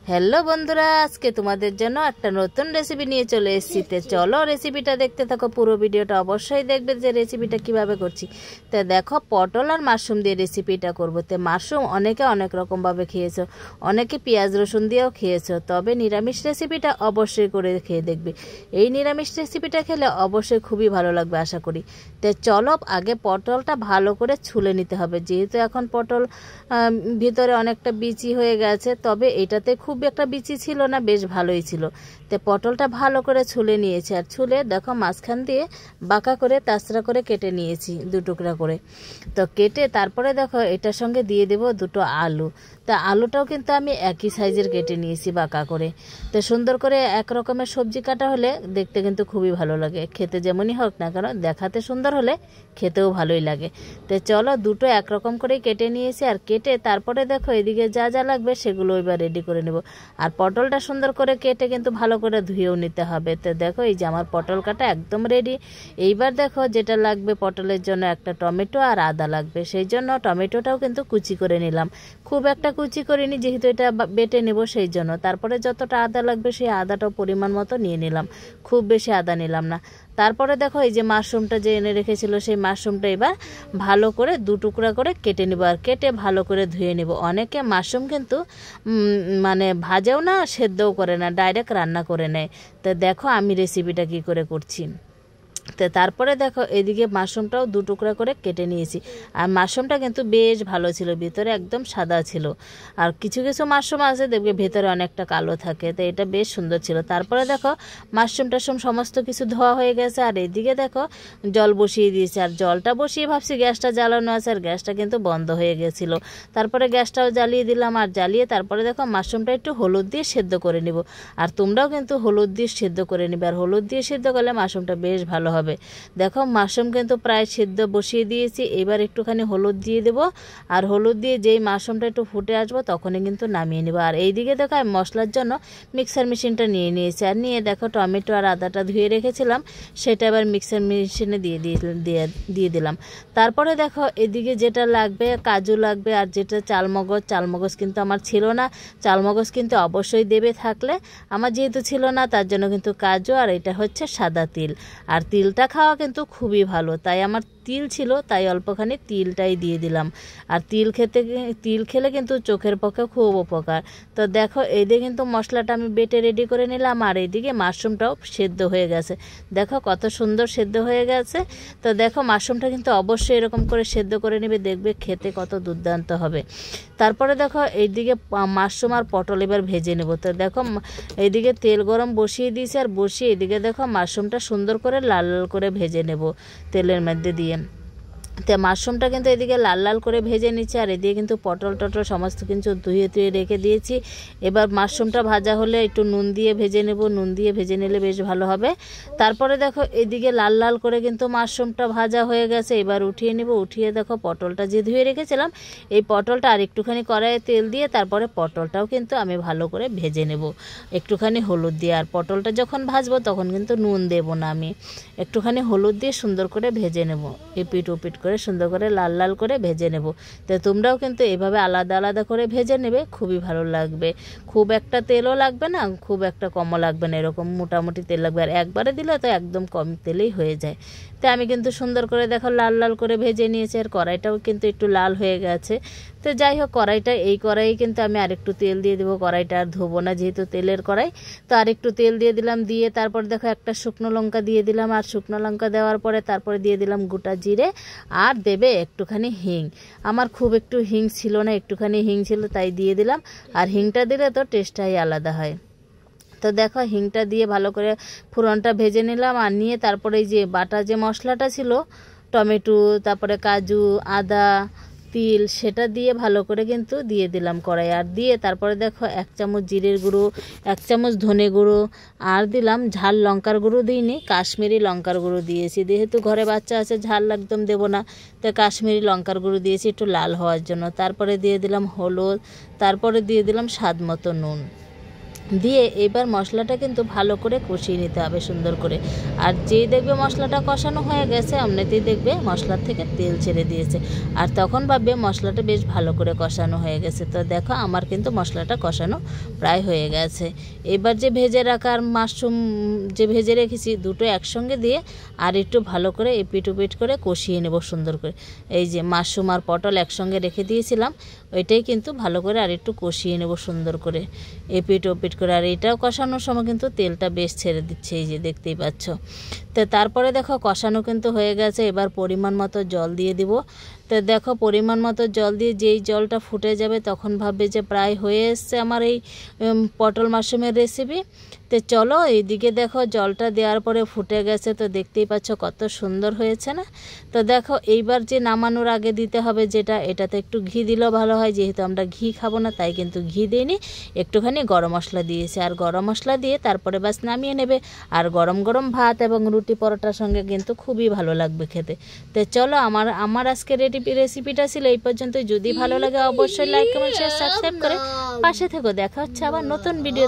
Hello বন্ধুরা, আজকে তোমাদের জন্য একটা নতুন রেসিপি নিয়ে চলে এসেছি। তো চলো রেসিপিটা দেখতে থাকো, পুরো ভিডিওটা অবশ্যই দেখবে যে রেসিপিটা কিভাবে করছি। তো দেখো, পটল আর মাশরুম দিয়ে রেসিপিটা করবো। তো মাশরুম অনেকে অনেক রকমভাবে খেয়েছো, অনেকে পেঁয়াজ রসুন দিয়েও খেয়েছো, তবে নিরামিষ রেসিপিটা অবশ্যই করে খেয়ে দেখবে। এই নিরামিষ রেসিপিটা খেলে অবশ্যই খুবই ভালো লাগবে আশা করি। তো চলো আগে পটলটা ভালো করে ছুলে নিতে হবে, যেহেতু এখন পটল ভিতরে অনেকটা বিচি হয়ে গেছে, তবে এটাতে খুব একটা বিচি ছিল না, বেশ ভালোই ছিল। তো পটলটা ভালো করে ছুলে নিয়েছি, আর ছুলে দেখো মাঝখান দিয়ে বাঁকা করে তাছড়া করে কেটে নিয়েছি দু টুকরা করে। তো কেটে তারপরে দেখো এটার সঙ্গে দিয়ে দেব দুটো আলু। তা আলুটাও কিন্তু আমি একই সাইজের কেটে নিয়েছি বাঁকা করে। তো সুন্দর করে এক রকমের সবজি কাটা হলে দেখতে কিন্তু খুবই ভালো লাগে, খেতে যেমনই হোক না কেন দেখাতে সুন্দর হলে খেতেও ভালোই লাগে। তো চলো দুটো একরকম করেই কেটে নিয়েছি, আর কেটে তারপরে দেখো এদিকে যা যা লাগবে সেগুলো এবার রেডি করে নেব। আর পটলটা সুন্দর করে কেটে কিন্তু ভালো করে ধুয়েও নিতে হবে। তো দেখো এই যে আমার পটল কাটা একদম রেডি। এইবার দেখো যেটা লাগবে পটলের জন্য একটা টমেটো আর আদা লাগবে, সেই জন্য টমেটোটাও কিন্তু কুচি করে নিলাম। খুব একটা কুচি করিনি, যেহেতু এটা বেটে নেব সেই জন্য। তারপরে যতটা আদা লাগবে সেই আদাটাও পরিমাণ মতো নিয়ে নিলাম, খুব বেশি আদা নিলাম না। তারপরে দেখো এই যে মাশরুমটা যে এনে রেখেছিল সেই মাশরুমটা এবার ভালো করে দু টুকরা করে কেটে নেব, আর কেটে ভালো করে ধুয়ে নেব। অনেকে মাশরুম কিন্তু মানে ভাজেও না, সেদ্ধও করে না, ডাইরেক্ট রান্না করে নেয়। তো দেখো আমি রেসিপিটা কি করে করছি। তো তারপরে দেখো এদিকে মাশরুমটাও দু টুকরা করে কেটে নিয়েছি, আর মাশরুমটা কিন্তু বেশ ভালো ছিল, ভিতরে একদম সাদা ছিল। আর কিছু কিছু মাশরুম আছে দেখবে ভেতরে অনেকটা কালো থাকে, তো এটা বেশ সুন্দর ছিল। তারপরে দেখো মাশরুম টাশরুম সমস্ত কিছু ধোয়া হয়ে গেছে, আর এদিকে দেখো জল বসিয়ে দিয়েছি। আর জলটা বসিয়ে ভাবছি গ্যাসটা জ্বালানো আছে, আর গ্যাসটা কিন্তু বন্ধ হয়ে গেছিলো। তারপরে গ্যাসটাও জ্বালিয়ে দিলাম, আর জ্বালিয়ে তারপরে দেখো মাশরুমটা একটু হলুদ দিয়ে সেদ্ধ করে নিব। আর তোমরাও কিন্তু হলুদ দিয়ে সেদ্ধ করে নিবে, আর হলুদ দিয়ে সেদ্ধ করলে মাশরুমটা বেশ ভালো হবে। দেখো মাশরুম কিন্তু প্রায় সেদ্ধ বসিয়ে দিয়েছি, এবার একটুখানি হলুদ দিয়ে দেব। আর হলুদ দিয়ে যেই মাশরুমটা একটু ফুটে আসবো তখনই কিন্তু নামিয়ে নেব। আর এইদিকে দেখো আমি মশলার জন্য মিক্সার মেশিনটা নিয়ে নিয়েছি, আর নিয়ে দেখো টমেটো আর আদাটা ধুয়ে রেখেছিলাম সেটা এবার মিক্সার মেশিনে দিয়ে দিলাম। তারপরে দেখো এদিকে যেটা লাগবে কাজু লাগবে, আর যেটা চালমগজ কিন্তু আমার ছিল না, চালমগজ কিন্তু অবশ্যই দেবে থাকলে। আমার যেহেতু ছিল না তার জন্য কিন্তু কাজু, আর এটা হচ্ছে সাদা তিল। আর তিলটা খাওয়া কিন্তু খুবই ভালো, তাই আমার তিল ছিল, তাই অল্পখানি তিলটাই দিয়ে দিলাম। আর তিল খেলে কিন্তু চোখের পক্ষে খুব উপকার। তো দেখো এইদিকে কিন্তু মশলাটা আমি বেটে রেডি করে নিলাম, আর এইদিকে মাশরুমটাও সেদ্ধ হয়ে গেছে। দেখো কত সুন্দর সেদ্ধ হয়ে গেছে। তো দেখো মাশরুমটা কিন্তু অবশ্যই এরকম করে সেদ্ধ করে নেবে, দেখবে খেতে কত দুর্দান্ত হবে। তারপরে দেখো এইদিকে মাশরুম আর পটল এবার ভেজে নেব। তো দেখো এইদিকে তেল গরম বসিয়ে দিয়েছি, আর বসিয়ে এদিকে দেখো মাশরুমটা সুন্দর করে লাল লাল করে ভেজে নেব তেলের মধ্যে দিয়ে। তো মাশরুমটা কিন্তু এদিকে লাল লাল করে ভেজে নিচ্ছি, আর এদিকে কিন্তু পটল টটল সমস্ত কিছু ধুয়ে রেখে দিয়েছি। এবার মাশরুমটা ভাজা হলে একটু নুন দিয়ে ভেজে নেব, নুন দিয়ে ভেজে নিলে বেশ ভালো হবে। তারপরে দেখো এদিকে লাল লাল করে কিন্তু মাশরুমটা ভাজা হয়ে গেছে, এবার উঠিয়ে নেব। উঠিয়ে দেখো পটলটা যে ধুয়ে রেখেছিলাম এই পটলটা আর একটুখানি কড়াইয়ে তেল দিয়ে তারপরে পটলটাও কিন্তু আমি ভালো করে ভেজে নেব একটুখানি হলুদ দিয়ে। আর পটলটা যখন ভাজবো তখন কিন্তু নুন দেব না, আমি একটুখানি হলুদ দিয়ে সুন্দর করে ভেজে নেব, এপিট ওপিট করে সুন্দর করে লাল লাল করে ভেজে নেব। তো তোমরাও কিন্তু এভাবে আলাদা আলাদা করে ভেজে নেবে, খুবই ভালো লাগবে। খুব একটা তেলও লাগবে না, খুব একটা কমও লাগবে না, এরকম মোটামুটি তেল লাগবে। আর একবারে দিলে তো একদম কম তেলেই হয়ে যায়। তো আমি কিন্তু সুন্দর করে দেখো লাল লাল করে ভেজে নিয়েছি, আর কড়াইটাও কিন্তু একটু লাল হয়ে গেছে। তো যাই হোক এই কড়াইয়ে কিন্তু আমি আরেকটু তেল দিয়ে দেবো, কড়াইটা আর ধোবো না যেহেতু তেলের কড়াই। তো আরেকটু তেল দিয়ে দিলাম, দিয়ে তারপর দেখো একটা শুকনো লঙ্কা দিয়ে দিলাম, আর শুকনো লঙ্কা দেওয়ার পরে তারপরে দিয়ে দিলাম গোটা জিরে, আর দেবে একটুখানি হিং। আমার খুব একটু হিং ছিল না, একটুখানি হিং ছিল তাই দিয়ে দিলাম। আর হিংটা দিলে তো টেস্টটাই আলাদা হয়। তো দেখো হিংটা দিয়ে ভালো করে ফোড়নটা ভেজে নিলাম, আর নিয়ে তারপরে এই যে বাটা যে মশলাটা ছিল টমেটো তারপরে কাজু আদা তিল সেটা দিয়ে ভালো করে কিন্তু দিয়ে দিলাম কড়াই। আর দিয়ে তারপরে দেখো 1 চামচ জিরের গুঁড়ো, 1 চামচ ধনে গুঁড়ো, আর দিলাম ঝাল লঙ্কার গুঁড়ো দিইনি, কাশ্মীরি লঙ্কার গুঁড়ো দিয়েছি, যেহেতু ঘরে বাচ্চা আছে ঝাল একদম দেবো না, তো কাশ্মীরি লঙ্কার গুঁড়ো দিয়েছি একটু লাল হওয়ার জন্য। তারপরে দিয়ে দিলাম হলুদ, তারপরে দিয়ে দিলাম স্বাদ মতো নুন। দিয়ে এবার মশলাটা কিন্তু ভালো করে কষিয়ে নিতে হবে সুন্দর করে। আর যেই দেখবে মশলাটা কষানো হয়ে গেছে এমনিতেই দেখবে মশলার থেকে তেল ছেড়ে দিয়েছে, আর তখন ভাববে মশলাটা বেশ ভালো করে কষানো হয়ে গেছে। তো দেখো আমার কিন্তু মশলাটা কষানো প্রায় হয়ে গেছে। এবার যে ভেজে রাখা আর মাশরুম যে ভেজে রেখেছি দুটো একসঙ্গে দিয়ে আর একটু ভালো করে এপিট ওপিট করে কষিয়ে নেব সুন্দর করে। এই যে মাশরুম আর পটল একসঙ্গে রেখে দিয়েছিলাম ওইটাই কিন্তু ভালো করে আর একটু কষিয়ে নেব সুন্দর করে এপিট ওপিট করে। আর এটাও কষানোর সময় কিন্তু তেলটা বেশ ছেড়ে দিচ্ছে, এই যে দেখতেই পাচ্ছ। তো তারপরে দেখো কষানো কিন্তু হয়ে গেছে, এবার পরিমাণ মতো জল দিয়ে দিব। তো দেখো পরিমাণ মতো জল দিয়ে যেই জলটা ফুটে যাবে তখন ভাববে যে প্রায় হয়ে এসছে আমার এই পটল মাশরুমের রেসিপি। তো চলো এইদিকে দেখো জলটা দেওয়ার পরে ফুটে গেছে, তো দেখতেই পাচ্ছ কত সুন্দর হয়েছে না। তো দেখো এইবার যে নামানোর আগে দিতে হবে যেটা, এটাতে একটু ঘি দিলেও ভালো হয়, যেহেতু আমরা ঘি খাবো না তাই কিন্তু ঘি দিইনি, একটুখানি গরম মশলা দিয়েছি। আর গরম মশলা দিয়ে তারপরে বাস নামিয়ে নেবে। আর গরম গরম ভাত এবং রুটি পরোটার সঙ্গে কিন্তু খুবই ভালো লাগবে খেতে। তো চলো আমার আজকে রেসিপিটা ছিল এই পর্যন্ত। যদি ভালো লাগে অবশ্যই লাইক কমেন্ট শেয়ার সাবস্ক্রাইব করে পাশে থেকো। দেখা হচ্ছে আবার নতুন ভিডিও।